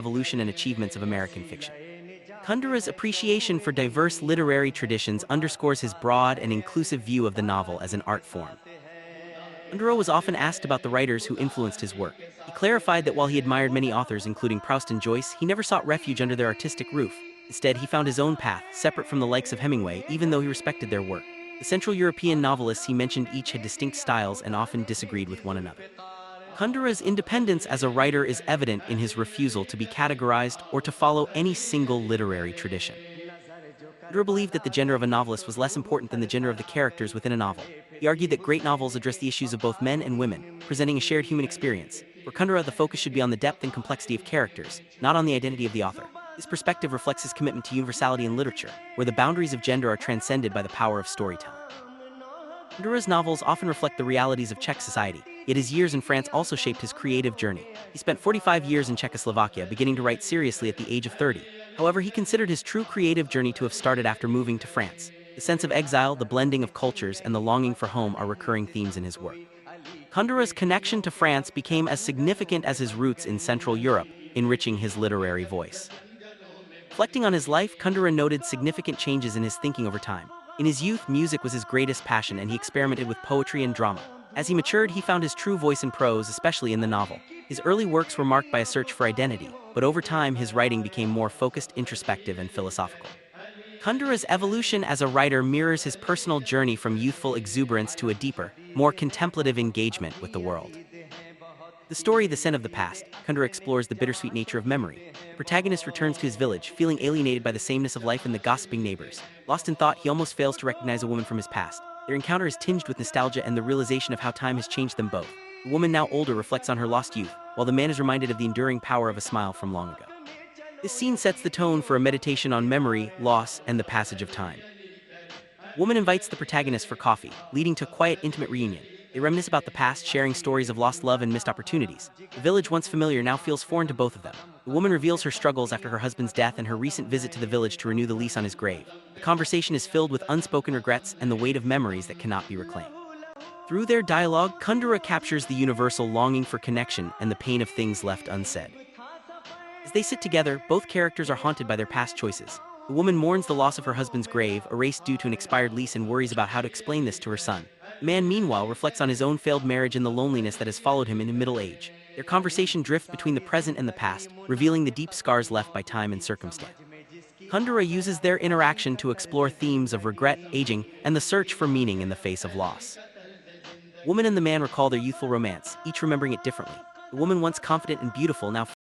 evolution and achievements of American fiction. Kundera's appreciation for diverse literary traditions underscores his broad and inclusive view of the novel as an art form. Kundera was often asked about the writers who influenced his work. He clarified that while he admired many authors, including Proust and Joyce, he never sought refuge under their artistic roof. Instead, he found his own path, separate from the likes of Hemingway, even though he respected their work. The Central European novelists he mentioned each had distinct styles and often disagreed with one another. Kundera's independence as a writer is evident in his refusal to be categorized or to follow any single literary tradition. Kundera believed that the gender of a novelist was less important than the gender of the characters within a novel. He argued that great novels address the issues of both men and women, presenting a shared human experience. For Kundera, the focus should be on the depth and complexity of characters, not on the identity of the author. This perspective reflects his commitment to universality in literature, where the boundaries of gender are transcended by the power of storytelling. Kundera's novels often reflect the realities of Czech society, yet his years in France also shaped his creative journey. He spent 45 years in Czechoslovakia, beginning to write seriously at the age of 30. However, he considered his true creative journey to have started after moving to France. The sense of exile, the blending of cultures, and the longing for home are recurring themes in his work. Kundera's connection to France became as significant as his roots in Central Europe, enriching his literary voice. Reflecting on his life, Kundera noted significant changes in his thinking over time. In his youth, music was his greatest passion, and he experimented with poetry and drama. As he matured, he found his true voice in prose, especially in the novel. His early works were marked by a search for identity, but over time his writing became more focused, introspective, and philosophical. Kundera's evolution as a writer mirrors his personal journey from youthful exuberance to a deeper, more contemplative engagement with the world. The story The Sin of the Past, Kundera explores the bittersweet nature of memory. The protagonist returns to his village, feeling alienated by the sameness of life and the gossiping neighbors. Lost in thought, he almost fails to recognize a woman from his past. Their encounter is tinged with nostalgia and the realization of how time has changed them both. The woman, now older, reflects on her lost youth, while the man is reminded of the enduring power of a smile from long ago. This scene sets the tone for a meditation on memory, loss, and the passage of time. The woman invites the protagonist for coffee, leading to a quiet, intimate reunion. They reminisce about the past, sharing stories of lost love and missed opportunities. The village, once familiar, now feels foreign to both of them. The woman reveals her struggles after her husband's death and her recent visit to the village to renew the lease on his grave. The conversation is filled with unspoken regrets and the weight of memories that cannot be reclaimed. Through their dialogue, Kundera captures the universal longing for connection and the pain of things left unsaid. As they sit together, both characters are haunted by their past choices. The woman mourns the loss of her husband's grave, erased due to an expired lease, and worries about how to explain this to her son. The man, meanwhile, reflects on his own failed marriage and the loneliness that has followed him into middle age. Their conversation drifts between the present and the past, revealing the deep scars left by time and circumstance. Kundera uses their interaction to explore themes of regret, aging, and the search for meaning in the face of loss. The woman and the man recall their youthful romance, each remembering it differently. The woman, once confident and beautiful, now